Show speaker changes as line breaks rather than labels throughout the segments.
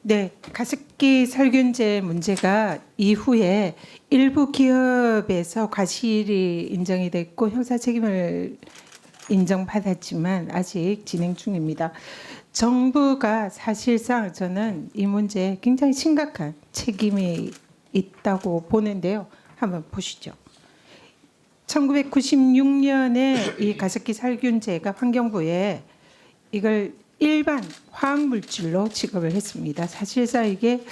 네, 가습기 살균제 문제가 이후에 일부 기업에서 과실이 인정이 됐고 형사 책임을 인정받았지만 아직 진행 중입니다. 정부가 사실상 저는 이 문제에 굉장히 심각한 책임이 있다고 보는데요. 한번 보시죠. 1996년에 이 가습기 살균제가 환경부에 이걸 일반 화학물질로 취급을 했습니다. 사실상 이게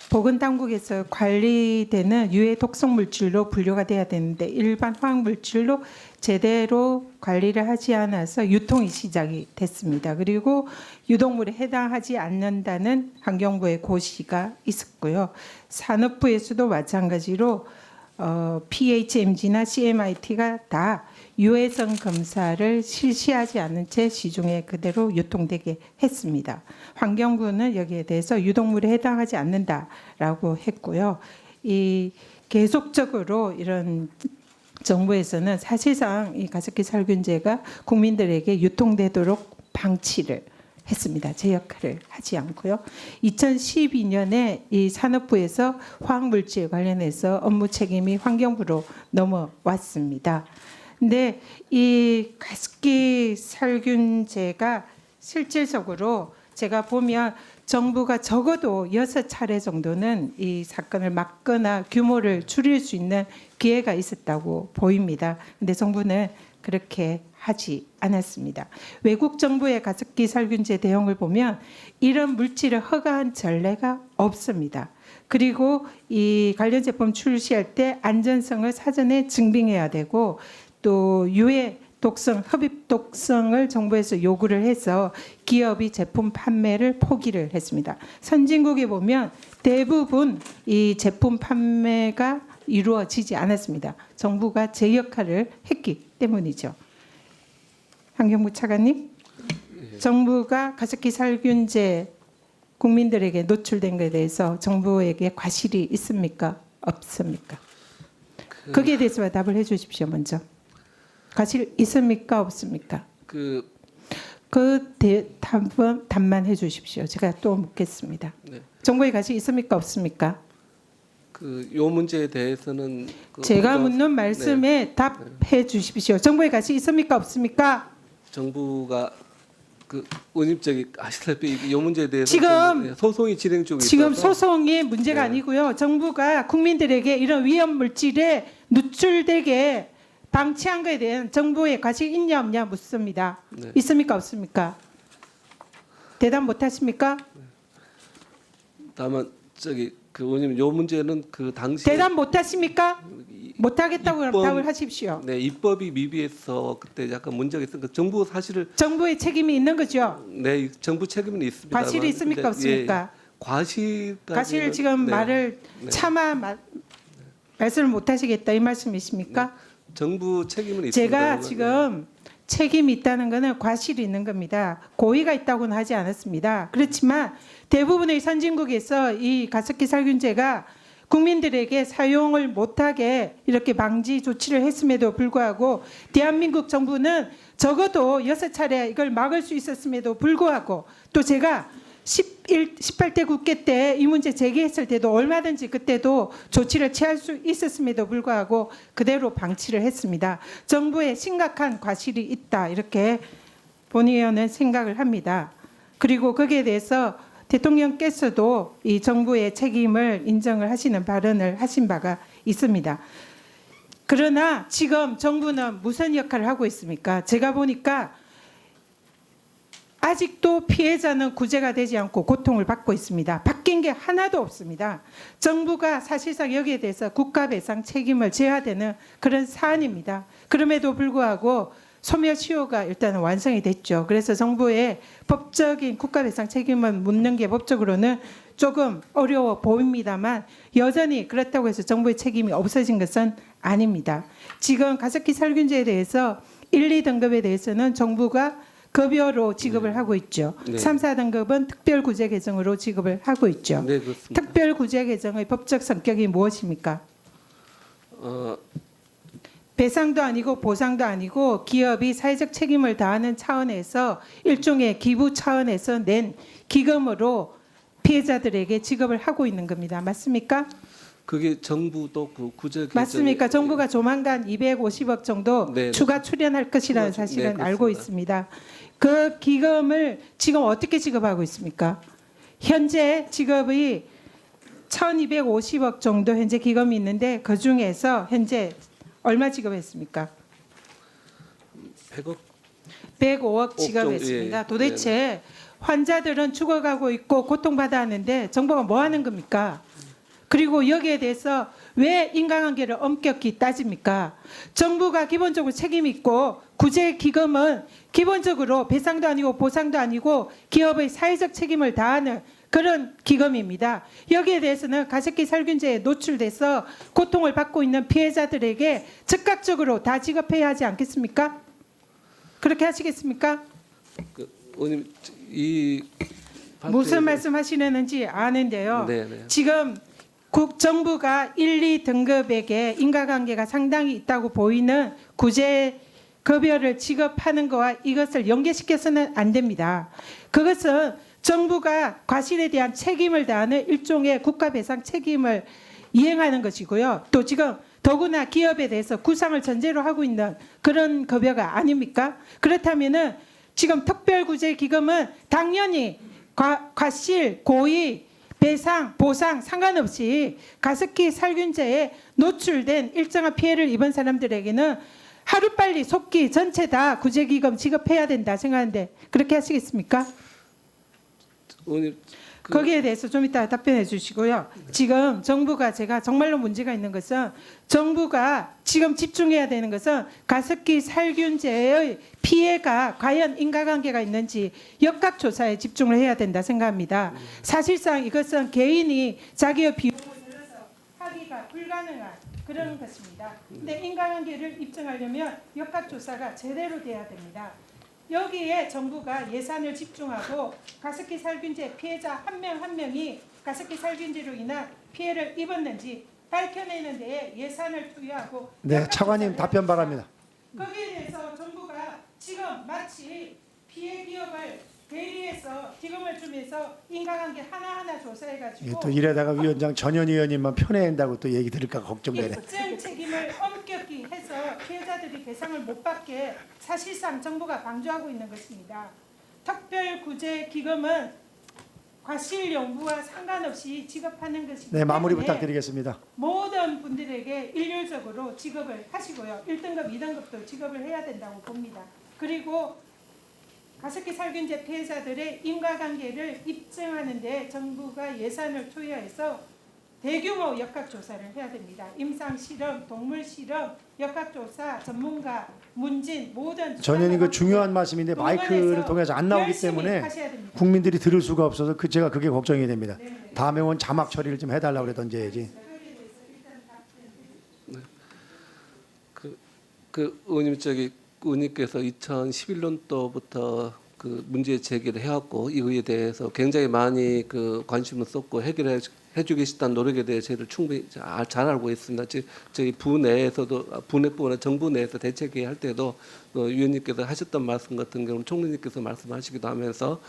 보건당국에서 관리되는 유해 독성 물질로 분류가 돼야 되는데 일반 화학물질로 제대로 관리를 하지 않아서 유통이 시작이 됐습니다. 그리고 유독물에 해당하지 않는다는 환경부의 고시가 있었고요. 산업부에서도 마찬가지로 PHMG나 CMIT가 다 유해성 검사를 실시하지 않은 채 시중에 그대로 유통되게 했습니다. 환경부는 여기에 대해서 유독물에 해당하지 않는다라고 했고요. 이 계속적으로 이런 정부에서는 사실상 이 가습기 살균제가 국민들에게 유통되도록 방치를 했습니다. 제 역할을 하지 않고요. 2012년에 이 산업부에서 화학물질 관련해서 업무 책임이 환경부로 넘어왔습니다. 근데 이 가습기 살균제가 실질적으로 제가 보면 정부가 적어도 6차례 정도는 이 사건을 막거나 규모를 줄일 수 있는 기회가 있었다고 보입니다. 근데 정부는 그렇게 하지 않았습니다. 외국 정부의 가습기 살균제 대응을 보면 이런 물질을 허가한 전례가 없습니다. 그리고 이 관련 제품 출시할 때 안전성을 사전에 증빙해야 되고 또 유해 독성, 흡입 독성을 정부에서 요구를 해서 기업이 제품 판매를 포기를 했습니다. 선진국에 보면 대부분 이 제품 판매가 이루어지지 않았습니다. 정부가 제 역할을 했기 때문이죠. 환경부 차관님, 정부가 가습기 살균제 국민들에게 노출된 것에 대해서 정부에게 과실이 있습니까? 없습니까? 거기에 대해서 답을 해주십시오. 먼저. 과실 있습니까? 없습니까? 답만 해주십시오. 제가 또 묻겠습니다.
네.
정부의 과실 있습니까? 없습니까?
요 문제에 대해서는
제가 묻는 말씀에 답해 주십시오. 정부의 과실 있습니까? 없습니까?
정부가 의원님 아시다시피 이 문제에 대해서
지금
소송이 진행 중에
지금
있어서
소송이 문제가 아니고요. 정부가 국민들에게 이런 위험 물질에 노출되게 방치한 것에 대한 정부의 과실 있냐 없냐 묻습니다.
네.
있습니까? 없습니까? 대답 못하십니까?
다만 의원님 요 문제는 당시
대답 못하십니까? 못하겠다고 그럼 답을 하십시오.
네, 입법이 미비해서 그때 약간 문제가 있으니까 정부 사실을
정부의 책임이 있는 거죠.
네, 정부 책임은 있습니다.
과실이 있습니까? 없습니까?
과실
지금 말을 차마 말씀을 못하시겠다 이 말씀이십니까?
정부 책임은 있습니다.
제가 지금 책임이 있다는 것은 과실이 있는 겁니다. 고의가 있다고는 하지 않았습니다. 그렇지만 대부분의 선진국에서 이 가습기 살균제가 국민들에게 사용을 못하게 이렇게 방지 조치를 했음에도 불구하고 대한민국 정부는 적어도 6차례 이걸 막을 수 있었음에도 불구하고 또 제가 18대 국회 때 이 문제 제기했을 때도 얼마든지 그때도 조치를 취할 수 있었음에도 불구하고 그대로 방치를 했습니다. 정부에 심각한 과실이 있다 이렇게 본의원은 생각을 합니다. 그리고 거기에 대해서 대통령께서도 이 정부의 책임을 인정을 하시는 발언을 하신 바가 있습니다. 그러나 지금 정부는 무슨 역할을 하고 있습니까? 제가 보니까 아직도 피해자는 구제가 되지 않고 고통을 받고 있습니다. 바뀐 게 하나도 없습니다. 정부가 사실상 여기에 대해서 국가배상 책임을 져야 되는 그런 사안입니다. 그럼에도 불구하고 소멸시효가 일단은 완성이 됐죠. 그래서 정부의 법적인 국가배상 책임을 묻는 게 법적으로는 조금 어려워 보입니다만 여전히 그렇다고 해서 정부의 책임이 없어진 것은 아닙니다. 지금 가습기 살균제에 대해서 1, 2등급에 대해서는 정부가 급여로 지급을 하고 있죠.
네.
3, 4등급은 특별구제 계정으로 지급을 하고 있죠.
네, 그렇습니다.
특별구제 계정의 법적 성격이 무엇입니까? 배상도 아니고 보상도 아니고 기업이 사회적 책임을 다하는 차원에서 일종의 기부 차원에서 낸 기금으로 피해자들에게 지급을 하고 있는 겁니다. 맞습니까?
그게 정부도 그 구제 개정
맞습니까? 정부가 조만간 250억 정도
네,
추가 출연할 것이라는
추가,
사실은
네,
알고
그렇습니다.
있습니다. 그 기금을 지금 어떻게 지급하고 있습니까? 현재 지급이 1,250억 정도 현재 기금이 있는데 그 중에서 현재 얼마 지급했습니까?
100억
105억
억
지급했습니다.
정도, 예.
도대체 환자들은 죽어가고 있고 고통받아 하는데 정부가 뭐 하는 겁니까? 그리고 여기에 대해서 왜 인과관계를 엄격히 따집니까? 정부가 기본적으로 책임 있고 구제 기금은 기본적으로 배상도 아니고 보상도 아니고 기업의 사회적 책임을 다하는 그런 기금입니다. 여기에 대해서는 가습기 살균제에 노출돼서 고통을 받고 있는 피해자들에게 즉각적으로 다 지급해야 하지 않겠습니까? 그렇게 하시겠습니까?
그 의원님 이
무슨 말씀하시는지 아는데요.
네네.
지금 정부가 1, 2등급에게 인과관계가 상당히 있다고 보이는 구제 급여를 지급하는 것과 이것을 연계시켜서는 안 됩니다. 그것은 정부가 과실에 대한 책임을 다하는 일종의 국가배상 책임을 이행하는 것이고요. 또 지금 더구나 기업에 대해서 구상을 전제로 하고 있는 그런 급여가 아닙니까? 그렇다면은 지금 특별구제기금은 당연히 과실, 고의, 배상, 보상 상관없이 가습기 살균제에 노출된 일정한 피해를 입은 사람들에게는 하루빨리 속기 전체 다 구제기금 지급해야 된다 생각하는데 그렇게 하시겠습니까?
의원님
거기에 대해서 좀 이따 답변해 주시고요. 지금 정부가 제가 정말로 문제가 있는 것은 정부가 지금 집중해야 되는 것은 가습기 살균제의 피해가 과연 인과관계가 있는지 역학조사에 집중을 해야 된다 생각합니다. 사실상 이것은 개인이 자기의 비용을 들여서 하기가 불가능한 그런 것입니다. 근데 인과관계를 입증하려면 역학조사가 제대로 돼야 됩니다. 여기에 정부가 예산을 집중하고 가습기 살균제 피해자 한 명 한 명이 가습기 살균제로 인한 피해를 입었는지 밝혀내는 데에 예산을 투여하고
네, 차관님 답변 바랍니다.
거기에 대해서 정부가 지금 마치 피해 기업을 대리해서 기금을 주면서 인과관계 하나하나 조사해가지고
예, 또 이러다가 위원장 전현 의원님만 편애한다고 또 얘기 들을까 걱정되네.
입증 책임을 엄격히 해서 피해자들이 배상을 못 받게 사실상 정부가 방조하고 있는 것입니다. 특별구제기금은 과실 연부와 상관없이 지급하는 것이기 때문에
네, 마무리 부탁드리겠습니다.
모든 분들에게 일률적으로 지급을 하시고요. 1등급, 2등급도 지급을 해야 된다고 봅니다. 그리고 가습기 살균제 피해자들의 인과관계를 입증하는 데 정부가 예산을 투여해서 대규모 역학조사를 해야 됩니다. 임상실험, 동물실험, 역학조사, 전문가, 문진 모든
전현이 그 중요한 말씀인데 마이크를 통해서 안 나오기 때문에 국민들이 들을 수가 없어서 제가 그게 걱정이 됩니다. 다음에 원 자막 처리를 좀 해달라고 그랬던지 해야지.
그 의원님 의원님께서 2011년도부터 그 문제 제기를 해왔고 이거에 대해서 굉장히 많이 그 관심을 쏟고 해주고 계시다는 노력에 대해 저희들 충분히 잘 알고 있습니다. 저희 부 내에서도 부내부나 정부 내에서 대책회의 할 때도 위원님께서 하셨던 말씀 같은 경우는 총리님께서 말씀하시기도 하면서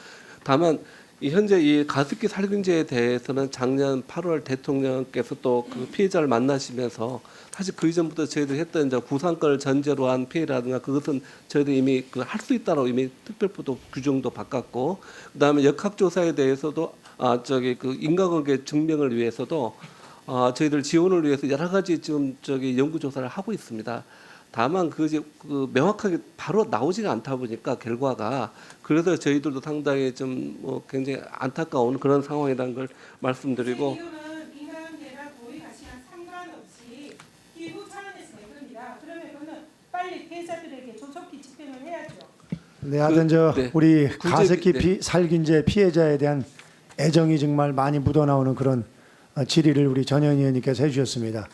다만 현재 이 가습기 살균제에 대해서는 작년 8월 대통령께서 또 그 피해자를 만나시면서 사실 그 이전부터 저희들이 했던 이제 구상권을 전제로 한 피해라든가 그것은 저희들이 이미 그 할 수 있다라고 이미 특별법도 규정도 바꿨고 그다음에 역학조사에 대해서도 그 인과관계 증명을 위해서도 저희들 지원을 위해서 여러 가지 지금 연구조사를 하고 있습니다. 다만 그 명확하게 바로 나오지가 않다 보니까 결과가 그래서 저희들도 상당히 좀 굉장히 안타까운 그런 상황이라는 걸 말씀드리고
이유는 인과관계나 고의 가시랑 상관없이 기부 차원에서 낸 겁니다. 그러면 그거는 빨리 피해자들에게 조속히 집행을 해야죠.
네, 하여튼
네.
우리
구제-
가습기
네.
살균제 피해자에 대한 애정이 정말 많이 묻어나오는 그런 질의를 우리 전현 의원님께서 해주셨습니다.